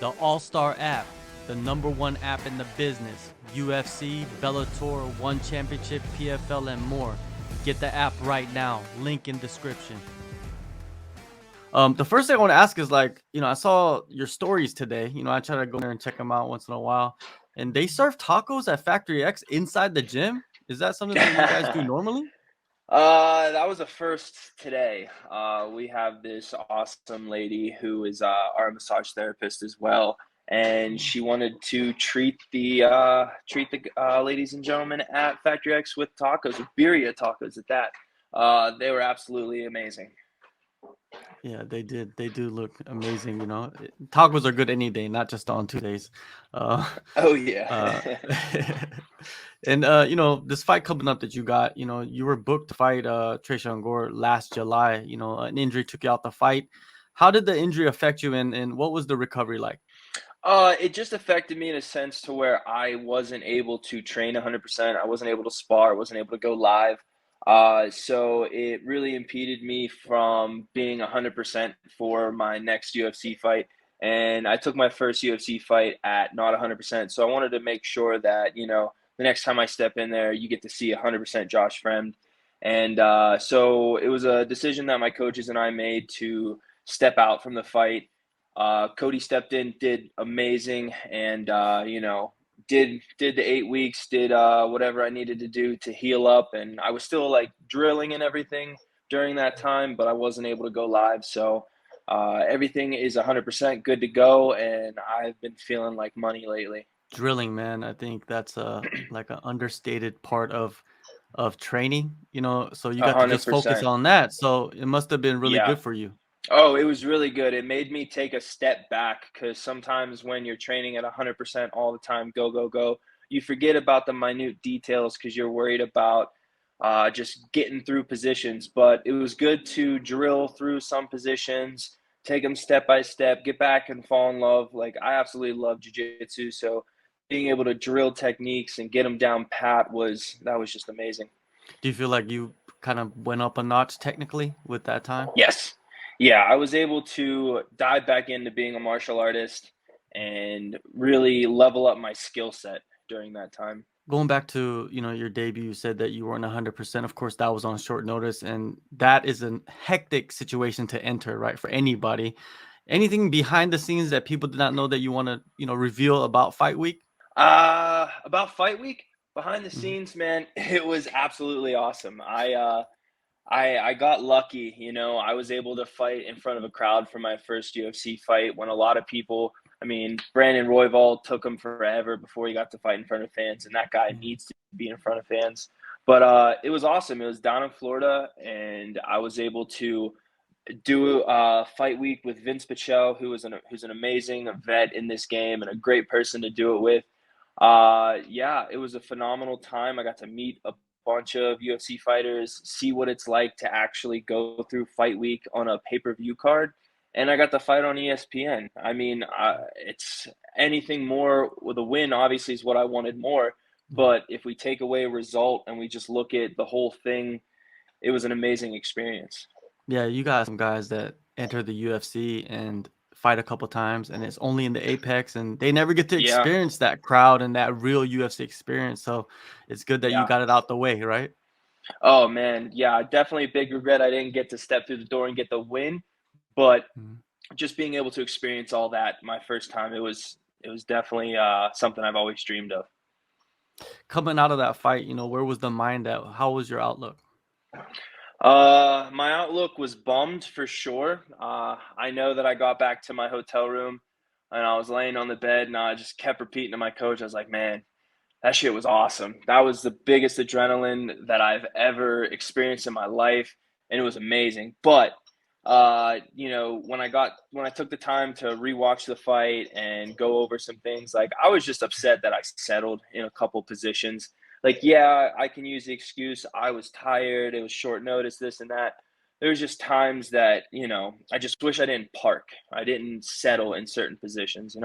The AllStar app, the #1 app in the business. UFC, Bellator, One Championship, PFL, and more. Get the app right now. Link in description. The first thing I want to ask is I saw your stories today. I try to go there and check them out once in a while. And they serve tacos at Factory X inside the gym. Is that something that you guys do normally? That was a first today. We have this awesome lady who is our massage therapist as well, and she wanted to treat the ladies and gentlemen at Factory X with tacos, with birria tacos at that. They were absolutely amazing. Yeah, they did. They do look amazing. Tacos are good any day, not just on Tuesdays. Uh, Oh yeah. uh, and this fight coming up that you got, you were booked to fight Tresean Gore last July. An injury took you out the fight. How did the injury affect you, and what was the recovery like? It just affected me in a sense to where I wasn't able to train 100%. I wasn't able to spar. I wasn't able to go live. So it really impeded me from being 100% for my next UFC fight. And I took my first UFC fight at not 100%. So I wanted to make sure that, the next time I step in there, you get to see 100% Josh Fremd. And so it was a decision that my coaches and I made to step out from the fight. Cody stepped in, did amazing, and did the 8 weeks, did whatever I needed to do to heal up, and I was still like drilling and everything during that time, but I wasn't able to go live. So everything is 100% good to go, and I've been feeling like money lately. Drilling, man. I think that's like an understated part of training. So you A got to hundred just focus percent. on that. So it must have been really Yeah. good for you. Oh, it was really good. It made me take a step back because sometimes when you're training at 100% all the time, go, go, go, you forget about the minute details because you're worried about just getting through positions. But it was good to drill through some positions, take them step by step, get back and fall in love. Like, I absolutely love jiu-jitsu. So being able to drill techniques and get them down pat was just amazing. Do you feel like you kind of went up a notch technically with that time? Yes. Yeah, I was able to dive back into being a martial artist and really level up my skill set during that time. Going back to, your debut, you said that you weren't 100%. Of course, that was on short notice, and that is a hectic situation to enter, right, for anybody. Anything behind the scenes that people did not know that you want to, reveal about fight week? About fight week, behind the Mhm. scenes, man, it was absolutely awesome. I got lucky, I was able to fight in front of a crowd for my first UFC fight when a lot of people, I mean, Brandon Royval took him forever before he got to fight in front of fans, and that guy Mhm. needs to be in front of fans. But it was awesome. It was down in Florida, and I was able to do fight week with Vince Pichel, who's an amazing vet in this game and a great person to do it with. Yeah, it was a phenomenal time. I got to meet a bunch of UFC fighters, see what it's like to actually go through fight week on a pay-per-view card, and I got to fight on ESPN. I mean, it's anything more with a win. Obviously, is what I wanted more. Yeah. But if we take away a result and we just look at the whole thing, it was an amazing experience. Yeah, you got some guys that enter the UFC and fight a couple times, and it's only in the Apex, and they never get to Yeah, experience that crowd and that real UFC experience. So it's good that you yeah. got it out the way, right? Oh man, yeah, definitely a big regret I didn't get to step through the door and get the win, but Mhm. just being able to experience all that my first time, it was definitely something I've always dreamed of. Coming out of that fight, where was the mind at? How was your outlook? My outlook was bummed for sure. I know that I got back to my hotel room and I was laying on the bed and I just kept repeating to my coach, I was like, man, that shit was awesome. That was the biggest adrenaline that I've ever experienced in my life, and it was amazing. But when I took the time to rewatch the fight and go over some things, like I was just upset that I settled in a couple positions. Like, yeah, I can use the excuse I was tired, it was short notice, this and that. There was just times that, I just wish I didn't park. I didn't settle in certain positions.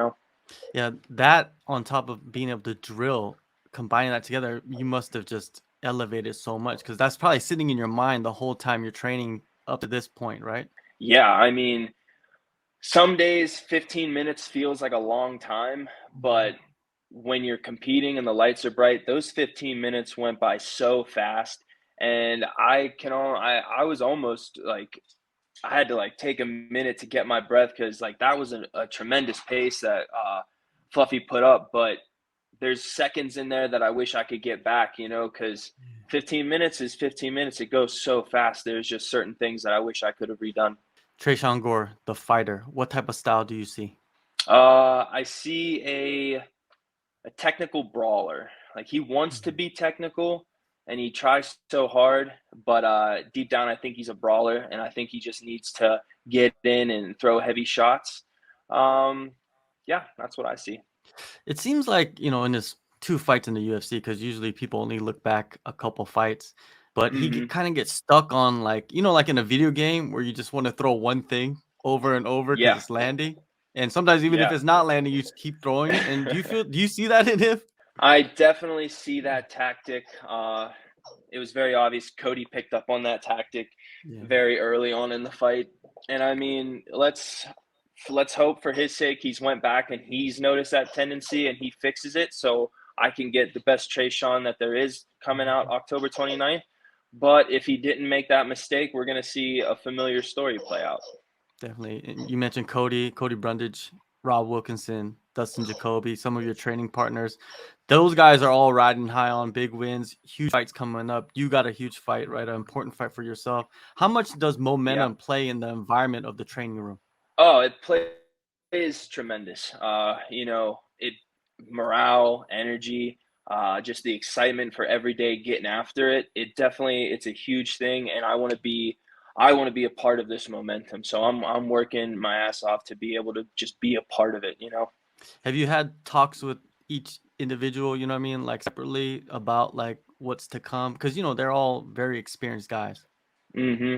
Yeah, that on top of being able to drill, combining that together, you must have just elevated so much because that's probably sitting in your mind the whole time you're training up to this point, right? Yeah, I mean, Some days 15 minutes feels like a long time, but when you're competing and the lights are bright, those 15 minutes went by so fast. And I was almost like, I had to like take a minute to get my breath because like that was a tremendous pace that Fluffy put up. But there's seconds in there that I wish I could get back, because 15 minutes is 15 minutes. It goes so fast. There's just certain things that I wish I could have redone. Tresean Gore, the fighter. What type of style do you see? I see a technical brawler. Like he wants to be technical and he tries so hard, but deep down I think he's a brawler and I think he just needs to get in and throw heavy shots. Um, yeah, that's what I see. It seems like, in his two fights in the UFC, because usually people only look back a couple fights, but he Hmm. kind of gets stuck on like, like in a video game where you just want to throw one thing over and over because Yeah, it's landing. And sometimes even if yeah. it's not landing, you just keep throwing it. And do you see that in him? I definitely see that tactic. It was very obvious Cody picked up on that tactic Yeah. very early on in the fight. And I mean, let's hope for his sake he's went back and he's noticed that tendency and he fixes it so I can get the best Tresean that there is coming out October 29th. But if he didn't make that mistake, we're going to see a familiar story play out. Definitely. And you mentioned Cody Brundage, Rob Wilkinson, Dustin Jacoby, some of your training partners. Those guys are all riding high on big wins, huge fights coming up. You got a huge fight, right? An important fight for yourself. How much does Yeah. momentum play in the environment of the training room? Oh, it plays tremendous. It morale, energy, just the excitement for every day getting after it. It's a huge thing, and I want to be a part of this momentum. So I'm working my ass off to be able to just be a part of it. Have you had talks with each individual, you know what I mean, like separately about like what's to come? Because they're all very experienced guys. Hmm.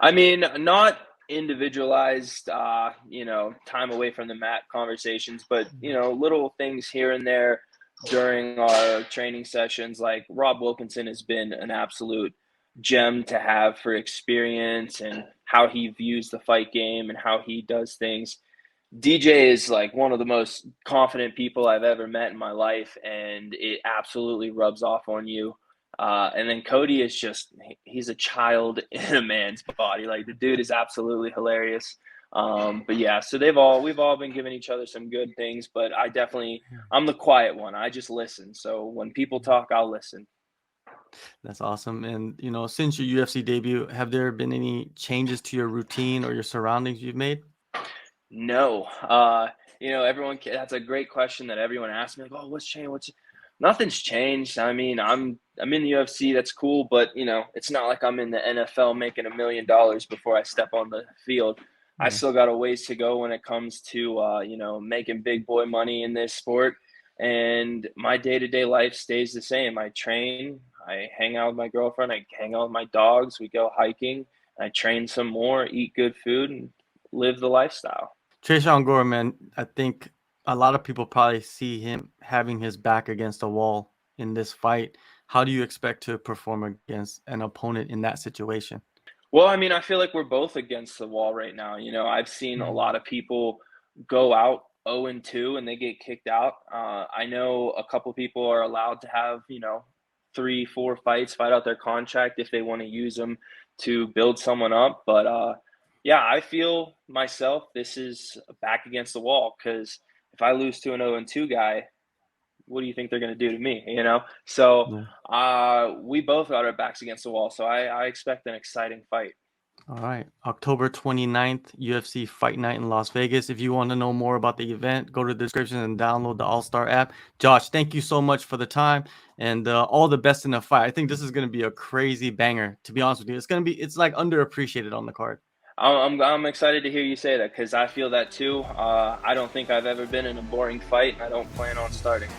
I mean, not individualized, time away from the mat conversations, but little things here and there during our training sessions. Like Rob Wilkinson has been an absolute gem to have for experience and how he views the fight game and how he does things. DJ is like one of the most confident people I've ever met in my life, and it absolutely rubs off on you. And then Cody is he's a child in a man's body. Like the dude is absolutely hilarious. But yeah, so we've all been giving each other some good things, but I'm the quiet one. I just listen. So when people talk, I'll listen. That's awesome. And since your UFC debut, have there been any changes to your routine or your surroundings you've made? No. That's a great question that everyone asks me, like, oh, what's changed? Nothing's changed. I mean, I'm in the UFC, that's cool, but it's not like I'm in the NFL making $1 million before I step on the field. I Yeah. still got a ways to go when it comes to making big boy money in this sport. And my day-to-day life stays the same. I train, I hang out with my girlfriend, I hang out with my dogs, we go hiking, I train some more, eat good food, and live the lifestyle. Tresean Gore, man, I think a lot of people probably see him having his back against a wall in this fight. How do you expect to perform against an opponent in that situation? Well, I mean, I feel like we're both against the wall right now. I've seen a lot of people go out 0-2 and they get kicked out. I know a couple people are allowed to have, 3, 4 fights, fight out their contract if they want to use them to build someone up. But yeah, I feel myself, this is back against the wall because if I lose to an 0-2 guy, what do you think they're going to do to me? So Yeah. we both got our backs against the wall. So I expect an exciting fight. All right. October 29th, UFC Fight Night in Las Vegas. If you want to know more about the event, go to the description and download the AllStar app. Josh, thank you so much for the time and all the best in the fight. I think this is going to be a crazy banger, to be honest with you. It's like underappreciated on the card. I'm excited to hear you say that because I feel that too. I don't think I've ever been in a boring fight. I don't plan on starting.